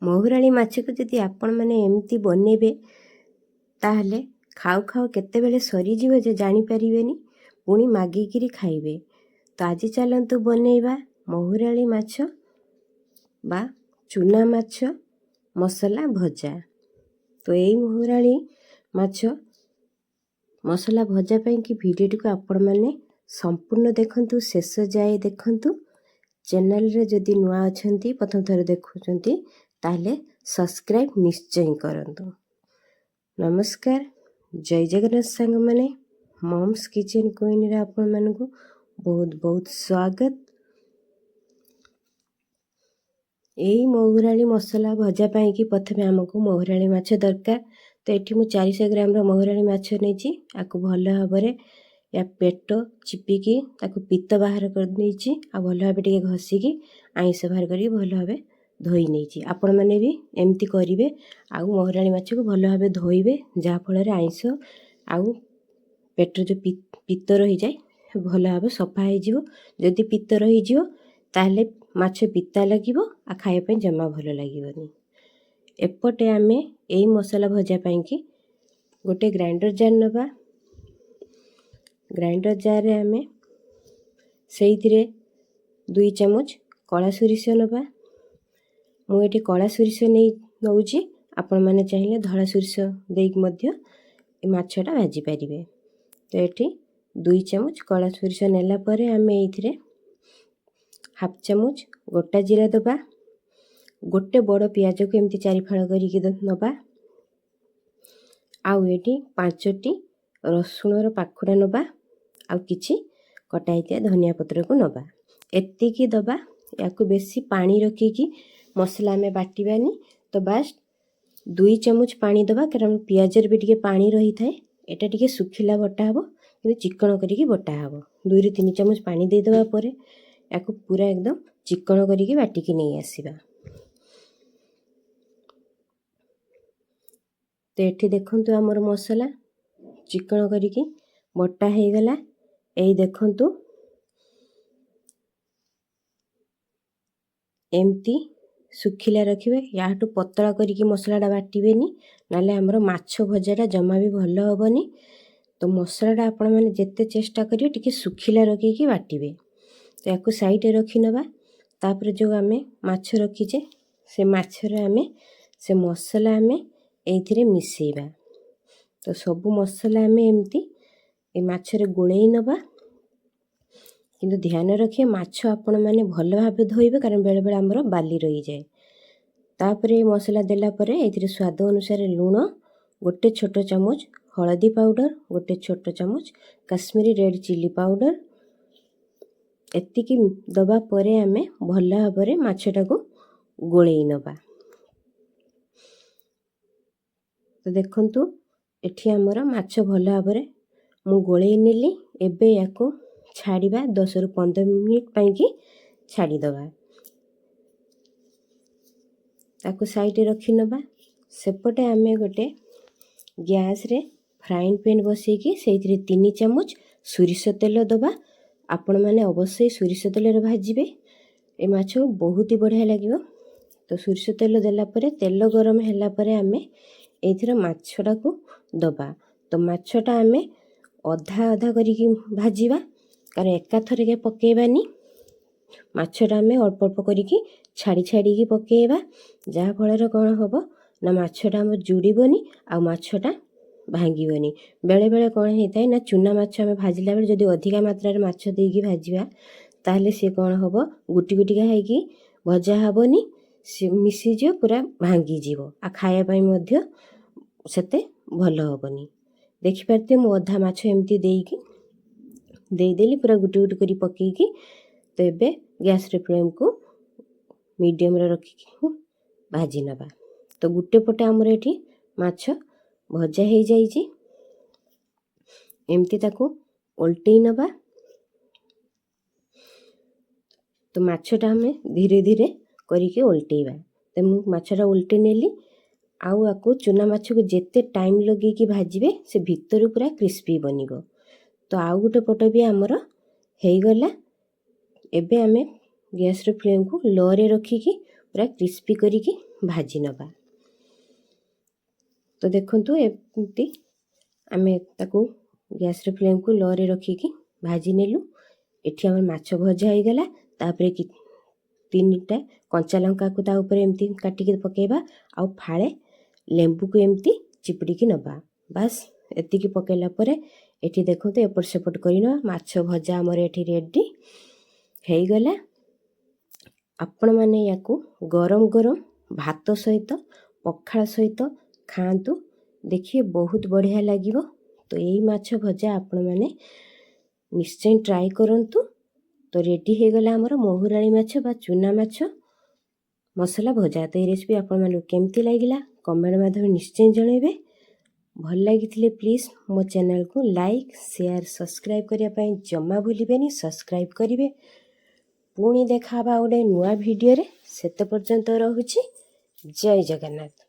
ମହୁରାଳି ମାଛକୁ ଯଦି ଆପଣମାନେ ଏମିତି ବନେଇବେ ତାହେଲେ ଖାଉ ଖାଉ କେତେବେଳେ ସରିଯିବ ଯେ ଜାଣିପାରିବେନି, ପୁଣି ମାଗିକିରି ଖାଇବେ। ତ ଆଜି ଚାଲନ୍ତୁ ବନେଇବା ମହୁରାଳି ମାଛ ବା ଚୁନା ମାଛ ମସଲା ଭଜା। ତ ଏଇ ମହୁରାଳି ମାଛ ମସଲା ଭଜା ପାଇଁକି ଭିଡ଼ିଓଟିକୁ ଆପଣମାନେ ସମ୍ପୂର୍ଣ୍ଣ ଦେଖନ୍ତୁ, ଶେଷ ଯାଏ ଦେଖନ୍ତୁ। ଚ୍ୟାନେଲରେ ଯଦି ନୂଆ ଅଛନ୍ତି, ପ୍ରଥମ ଥର ଦେଖୁଛନ୍ତି, ତାହେଲେ ସବସ୍କ୍ରାଇବ୍ ନିଶ୍ଚୟ କରନ୍ତୁ। ନମସ୍କାର, ଜୟ ଜଗନ୍ନାଥ ସାଙ୍ଗମାନେ। ମମ୍ସ କିଚେନ୍ କୁଇନ୍ରେ ଆପଣମାନଙ୍କୁ ବହୁତ ବହୁତ ସ୍ୱାଗତ। ଏଇ ମହୁରାଳି ମସଲା ଭଜା ପାଇଁକି ପ୍ରଥମେ ଆମକୁ ମହୁରାଳି ମାଛ ଦରକାର। ତ ଏଠି ମୁଁ 400 ଗ୍ରାମର ମହୁରାଳି ମାଛ ନେଇଛି। ଆକୁ ଭଲ ଭାବରେ ୟା ପେଟ ଚିପିକି ତାକୁ ପିତ୍ତ ବାହାର କରିଦେଇଛି। ଆଉ ଭଲ ଭାବେ ଟିକେ ଘଷିକି ଆଇଁଷ ବାହାର କରିକି ଭଲ ଭାବେ ଧୋଇ ନେଇଛି। ଆପଣମାନେ ବି ଏମିତି କରିବେ। ଆଉ ମହୁରାଳି ମାଛକୁ ଭଲ ଭାବେ ଧୋଇବେ, ଯାହାଫଳରେ ଆଇଁଷ ଆଉ ପେଟର ଯେଉଁ ପିତ୍ତ ରହିଯାଏ ଭଲ ଭାବେ ସଫା ହେଇଯିବ। ଯଦି ପିତ୍ତ ରହିଯିବ ତାହେଲେ ମାଛ ପିତା ଲାଗିବ, ଆଉ ଖାଇବା ପାଇଁ ଜମା ଭଲ ଲାଗିବନି। ଏପଟେ ଆମେ ଏଇ ମସଲା ଭଜା ପାଇଁକି ଗୋଟେ ଗ୍ରାଇଣ୍ଡର ଜାର୍ ନେବା। ଗ୍ରାଇଣ୍ଡର ଜାର୍ରେ ଆମେ ସେଇଥିରେ 2 ଚାମଚ କଳା ସୋରିଷ ନେବା। ମୁଁ ଏଠି କଳା ସୋରିଷ ନେଉଛି, ଆପଣମାନେ ଚାହିଁଲେ ଧଳା ସୋରିଷ ଦେଇକି ମଧ୍ୟ ଏ ମାଛଟା ଭାଜି ପାରିବେ। ତ ଏଠି 2 ଚାମଚ କଳା ସୋରିଷ ନେଲା ପରେ ଆମେ ଏଇଥିରେ 1/2 ଚାମଚ ଗୋଟା ଜିରା ଦେବା। ଗୋଟେ ବଡ଼ ପିଆଜକୁ ଏମିତି 4 ଫାଳ କରିକି ନେବା। ଆଉ ଏଠି 5ଟି ରସୁଣର ପାଖୁଡ଼ା ନେବା, ଆଉ କିଛି କଟା ହେଇଥିବା ଧନିଆ ପତ୍ରକୁ ନେବା। ଏତିକି ଦେବା। ୟାକୁ ବେଶୀ ପାଣି ରଖିକି ମସଲା ଆମେ ବାଟିବାନି। ତ ବାସ୍ 2 ଚାମଚ ପାଣି ଦେବା, କାରଣ ପିଆଜରେ ବି ଟିକେ ପାଣି ରହିଥାଏ। ଏଇଟା ଟିକେ ଶୁଖିଲା ବଟା ହେବ, କିନ୍ତୁ ଚିକଣ କରିକି ବଟା ହେବ। 2ରୁ 3 ଚାମଚ ପାଣି ଦେଇଦେବା ପରେ ୟାକୁ ପୁରା ଏକଦମ ଚିକଣ କରିକି ବାଟିକି ନେଇ ଆସିବା। ତ ଏଠି ଦେଖନ୍ତୁ ଆମର ମସଲା ଚିକଣ କରିକି ବଟା ହେଇଗଲା। ଏଇ ଦେଖନ୍ତୁ ଏମିତି ଶୁଖିଲା ରଖିବେ। ୟାଠୁ ପତଳା କରିକି ମସଲାଟା ବାଟିବେନି, ନହେଲେ ଆମର ମାଛ ଭଜାଟା ଜମା ବି ଭଲ ହେବନି। ତ ମସଲାଟା ଆପଣମାନେ ଯେତେ ଚେଷ୍ଟା କରିବେ ଟିକେ ଶୁଖିଲା ରଖିକି ବାଟିବେ। ତ ୟାକୁ ସାଇଡ଼ରେ ରଖିନେବା। ତାପରେ ଯେଉଁ ଆମେ ମାଛ ରଖିଛେ ସେ ମାଛରେ ଆମେ ସେ ମସଲା ଆମେ ଏଇଥିରେ ମିଶାଇବା। ତ ସବୁ ମସଲା ଆମେ ଏମିତି ଏ ମାଛରେ ଗୋଳେଇ ନେବା। କିନ୍ତୁ ଧ୍ୟାନ ରଖିବେ ମାଛ ଆପଣମାନେ ଭଲ ଭାବେ ଧୋଇବେ, କାରଣ ବେଳେବେଳେ ଆମର ବାଲି ରହିଯାଏ। ତାପରେ ମସଲା ଦେଲା ପରେ ଏଥିରେ ସ୍ୱାଦ ଅନୁସାରେ ଲୁଣ, 1 ଛୋଟ ଚାମଚ ହଳଦୀ ପାଉଡ଼ର, 1 ଛୋଟ ଚାମଚ କାଶ୍ମୀରୀ ରେଡ୍ ଚିଲି ପାଉଡ଼ର। ଏତିକି ଦେବା ପରେ ଆମେ ଭଲ ଭାବରେ ମାଛଟାକୁ ଗୋଳେଇ ନେବା। ତ ଦେଖନ୍ତୁ ଏଠି ଆମର ମାଛ ଭଲ ଭାବରେ ମୁଁ ଗୋଳେଇ ନେଲି। ଏବେ ୟାକୁ ଛାଡ଼ିବା 10ରୁ 15 ମିନିଟ୍ ପାଇଁକି ଛାଡ଼ିଦେବା। ତାକୁ ସାଇଡ଼ରେ ରଖିନେବା। ସେପଟେ ଆମେ ଗୋଟେ ଗ୍ୟାସ୍ରେ ଫ୍ରାଇଂ ପ୍ୟାନ୍ ବସେଇକି ସେଇଥିରେ 3 ଚାମଚ ସୋରିଷ ତେଲ ଦେବା। ଆପଣମାନେ ଅବশ্যଇ ସୋରିଷ ତେଲରେ ଭାଜିବେ, ଏ ମାଛ ବହୁତ ବଢ଼ିଆ ଲାଗିବ। ତ ସୋରିଷ ତେଲ ଦେଲା ପରେ ତେଲ ଗରମ ହେଲା ପରେ ଆମେ ଏଇଥିରେ ମାଛଟାକୁ ଦେବା। ତ ମାଛଟା ଆମେ ଅଧା ଅଧା କରିକି ଭାଜିବା, କାରଣ ଏକାଥରକେ ପକାଇବାନି। ମାଛଟା ଆମେ ଅଳ୍ପ ଅଳ୍ପ କରିକି ଛାଡ଼ି ଛାଡ଼ିକି ପକାଇବା, ଯାହାଫଳରେ କ'ଣ ହେବ ନା ମାଛଟା ଆମର ଜୁଡ଼ିବନି ଆଉ ମାଛଟା ଭାଙ୍ଗିବନି। ବେଳେବେଳେ କ'ଣ ହେଇଥାଏ ନା ଚୁନା ମାଛ ଆମେ ଭାଜିଲା ବେଳେ ଯଦି ଅଧିକା ମାତ୍ରାରେ ମାଛ ଦେଇକି ଭାଜିବା, ତାହେଲେ ସେ କ'ଣ ହେବ ଗୋଟି ଗୋଟିକା ହେଇକି ଭଜା ହେବନି, ସେ ମିଶିଯିବ, ପୁରା ଭାଙ୍ଗିଯିବ, ଆଉ ଖାଇବା ପାଇଁ ମଧ୍ୟ ସେତେ ଭଲ ହେବନି। ଦେଖିପାରୁଥିବେ ମୁଁ ଅଧା ମାଛ ଏମିତି ଦେଇଦେଲି, ପୁରା ଗୋଟି ଗୋଟି କରି ପକାଇକି। ତ ଏବେ ଗ୍ୟାସ୍ର ଫ୍ଲେମ୍କୁ ମିଡ଼ିୟମ୍ରେ ରଖିକି ଭାଜି ନେବା। ତ ଗୋଟେ ପଟେ ଆମର ଏଠି ମାଛ ଭଜା ହେଇଯାଇଛି। ଏମିତି ତାକୁ ଓଲଟେଇ ନେବା। ତ ମାଛଟା ଆମେ ଧୀରେ ଧୀରେ କରିକି ଓଲଟେଇବା। ତ ମୁଁ ମାଛଟା ଓଲଟେଇ ନେଲି। ଆଉ ଆକୁ ଚୁନା ମାଛକୁ ଯେତେ ଟାଇମ୍ ଲଗେଇକି ଭାଜିବେ ସେ ଭିତରୁ ପୁରା କ୍ରିସ୍ପି ବନିବ। ତ ଆଉ ଗୋଟେ ପଟ ବି ଆମର ହେଇଗଲା। ଏବେ ଆମେ ଗ୍ୟାସ୍ର ଫ୍ଲେମ୍କୁ ଲୋରେ ରଖିକି ପୁରା କ୍ରିସ୍ପି କରିକି ଭାଜି ନେବା। ତ ଦେଖନ୍ତୁ ଏମିତି ଆମେ ତାକୁ ଗ୍ୟାସ୍ରେ ଫ୍ଲେମ୍କୁ ଲୋରେ ରଖିକି ଭାଜି ନେଲୁ। ଏଠି ଆମର ମାଛ ଭଜା ହେଇଗଲା। ତାପରେ 3ଟା କଞ୍ଚା ଲଙ୍କାକୁ ତା ଉପରେ ଏମିତି କାଟିକି ପକାଇବା, ଆଉ ଫାଳେ ଲେମ୍ବୁକୁ ଏମିତି ଚିପୁଡ଼ିକି ନେବା। ବାସ୍ ଏତିକି ପକାଇଲା ପରେ ଏଠି ଦେଖନ୍ତୁ ଏପଟ ସେପଟ କରିନେବା। ମାଛ ଭଜା ଆମର ଏଠି ରେଡ଼ି ହେଇଗଲା। ଆପଣମାନେ ୟାକୁ ଗରମ ଗରମ ଭାତ ସହିତ, ପଖାଳ ସହିତ ଖାଆନ୍ତୁ, ଦେଖିବେ ବହୁତ ବଢ଼ିଆ ଲାଗିବ। ତ ଏଇ ମାଛ ଭଜା ଆପଣମାନେ ନିଶ୍ଚୟ ଟ୍ରାଏ କରନ୍ତୁ। ତ ରେଡ଼ି ହେଇଗଲା ଆମର ମହୁରାଳି ମାଛ ବା ଚୁନା ମାଛ ମସଲା ଭଜା। ତ ଏଇ ରେସିପି ଆପଣମାନଙ୍କୁ କେମିତି ଲାଗିଲା କମେଣ୍ଟ ମାଧ୍ୟମରେ ନିଶ୍ଚୟ ଜଣାଇବେ। ଭଲ ଲାଗିଥିଲେ ପ୍ଲିଜ୍ ମୋ ଚ୍ୟାନେଲକୁ ଲାଇକ୍, ସେୟାର, ସବସ୍କ୍ରାଇବ୍ କରିବା ପାଇଁ ଜମା ଭୁଲିବେନି। ସବସ୍କ୍ରାଇବ୍ କରିବେ। ପୁଣି ଦେଖା ହେବା ଗୋଟେ ନୂଆ ଭିଡ଼ିଓରେ। ସେତେ ପର୍ଯ୍ୟନ୍ତ ରହୁଛି। ଜୟ ଜଗନ୍ନାଥ।